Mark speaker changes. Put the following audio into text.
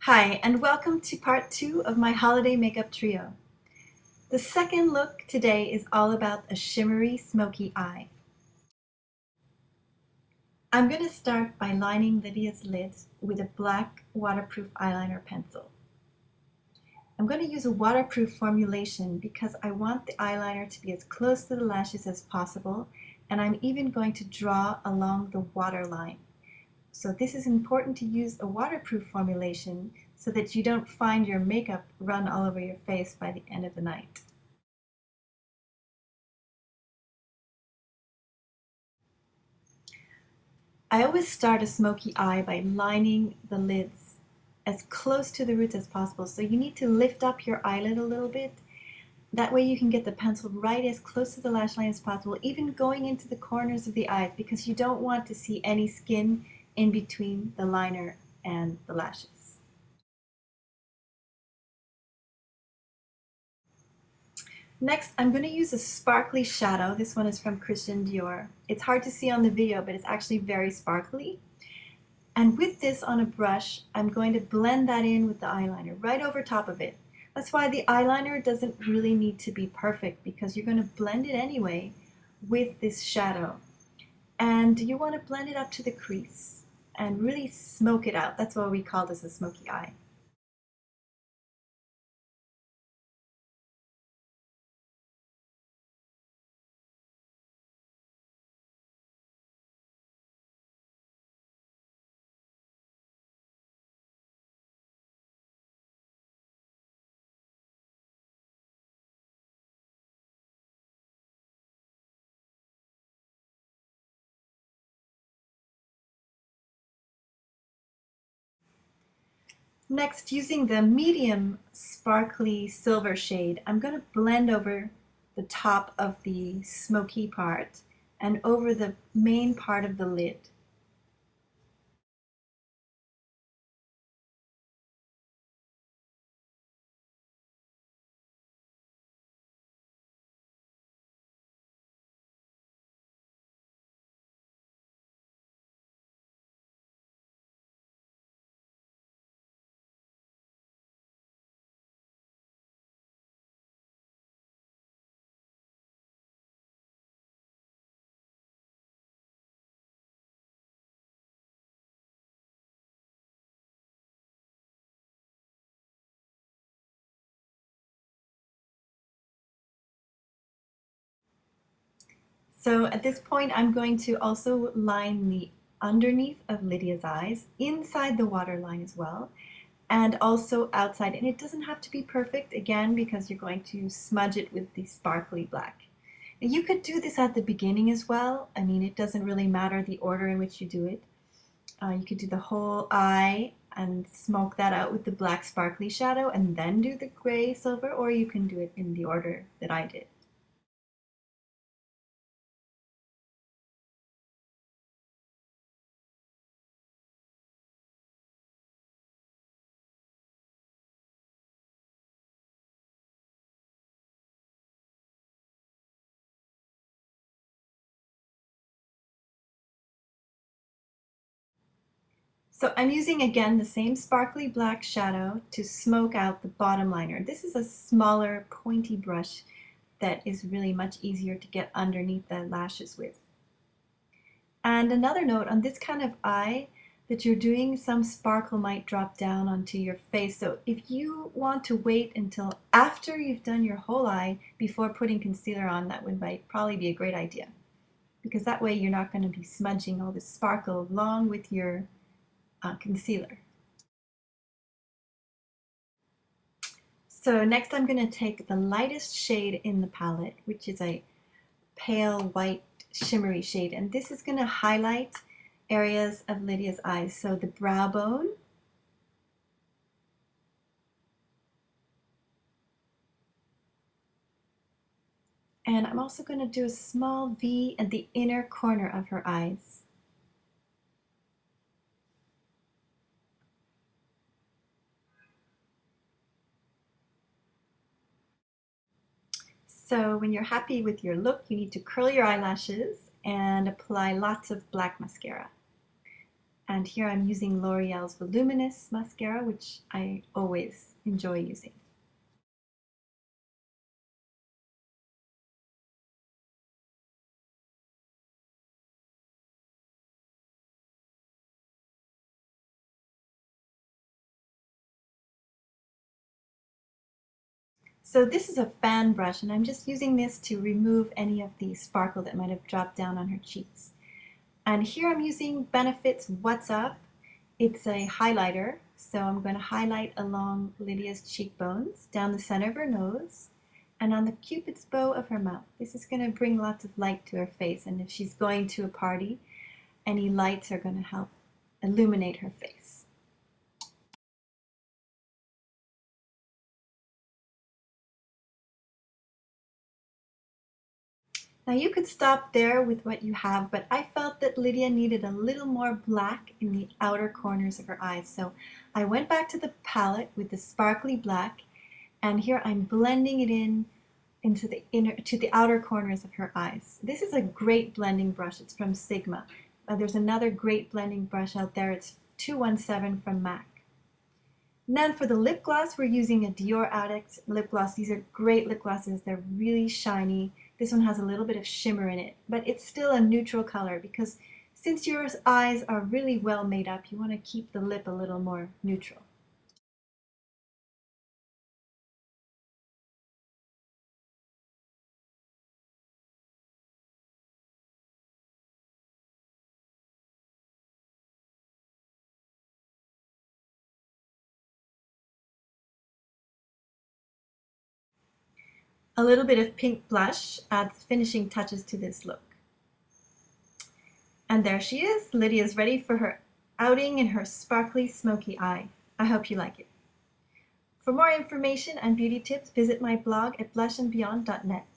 Speaker 1: Hi, and welcome to part 2 of my holiday makeup trio. The second look today is all about a shimmery, smoky eye. I'm going to start by lining Lydia's lids with a black waterproof eyeliner pencil. I'm going to use a waterproof formulation because I want the eyeliner to be as close to the lashes as possible, and I'm even going to draw along the waterline. So this is important to use a waterproof formulation so that you don't find your makeup run all over your face by the end of the night. I always start a smoky eye by lining the lids as close to the roots as possible. So you need to lift up your eyelid a little bit. That way you can get the pencil right as close to the lash line as possible, even going into the corners of the eyes, because you don't want to see any skin in between the liner and the lashes. Next, I'm going to use a sparkly shadow. This one is from Christian Dior. It's hard to see on the video, but it's actually very sparkly. And with this on a brush, I'm going to blend that in with the eyeliner right over top of it. That's why the eyeliner doesn't really need to be perfect, because you're going to blend it anyway with this shadow. And you want to blend it up to the crease and really smoke it out. That's why we call this a smoky eye. Next, using the medium sparkly silver shade, I'm going to blend over the top of the smoky part and over the main part of the lid. So at this point, I'm going to also line the underneath of Lydia's eyes, inside the waterline as well, and also outside. And it doesn't have to be perfect, again, because you're going to smudge it with the sparkly black. And you could do this at the beginning as well. I mean, it doesn't really matter the order in which you do it. You could do the whole eye and smoke that out with the black sparkly shadow and then do the gray silver, or you can do it in the order that I did. So I'm using again the same sparkly black shadow to smoke out the bottom liner. This is a smaller pointy brush that is really much easier to get underneath the lashes with. And another note on this kind of eye that you're doing, some sparkle might drop down onto your face. So if you want to wait until after you've done your whole eye before putting concealer on, that would probably be a great idea, because that way you're not going to be smudging all this sparkle along with your concealer. So next I'm going to take the lightest shade in the palette, which is a pale white shimmery shade, and this is going to highlight areas of Lydia's eyes. So the brow bone, and I'm also going to do a small V at the inner corner of her eyes. So when you're happy with your look, you need to curl your eyelashes and apply lots of black mascara. And here I'm using L'Oreal's Voluminous mascara, which I always enjoy using. So this is a fan brush, and I'm just using this to remove any of the sparkle that might have dropped down on her cheeks. And here I'm using Benefit's What's Up. It's a highlighter, so I'm going to highlight along Lydia's cheekbones, down the center of her nose, and on the cupid's bow of her mouth. This is going to bring lots of light to her face, and if she's going to a party, any lights are going to help illuminate her face. Now you could stop there with what you have, but I felt that Lydia needed a little more black in the outer corners of her eyes. So I went back to the palette with the sparkly black, and here I'm blending it in into the outer corners of her eyes. This is a great blending brush. It's from Sigma. There's another great blending brush out there. It's 217 from MAC. And then for the lip gloss, we're using a Dior Addict lip gloss. These are great lip glosses. They're really shiny. This one has a little bit of shimmer in it, but it's still a neutral color because since your eyes are really well made up, you want to keep the lip a little more neutral. A little bit of pink blush adds finishing touches to this look. And there she is. Lydia's ready for her outing in her sparkly smoky eye. I hope you like it. For more information and beauty tips, visit my blog at blushandbeyond.net.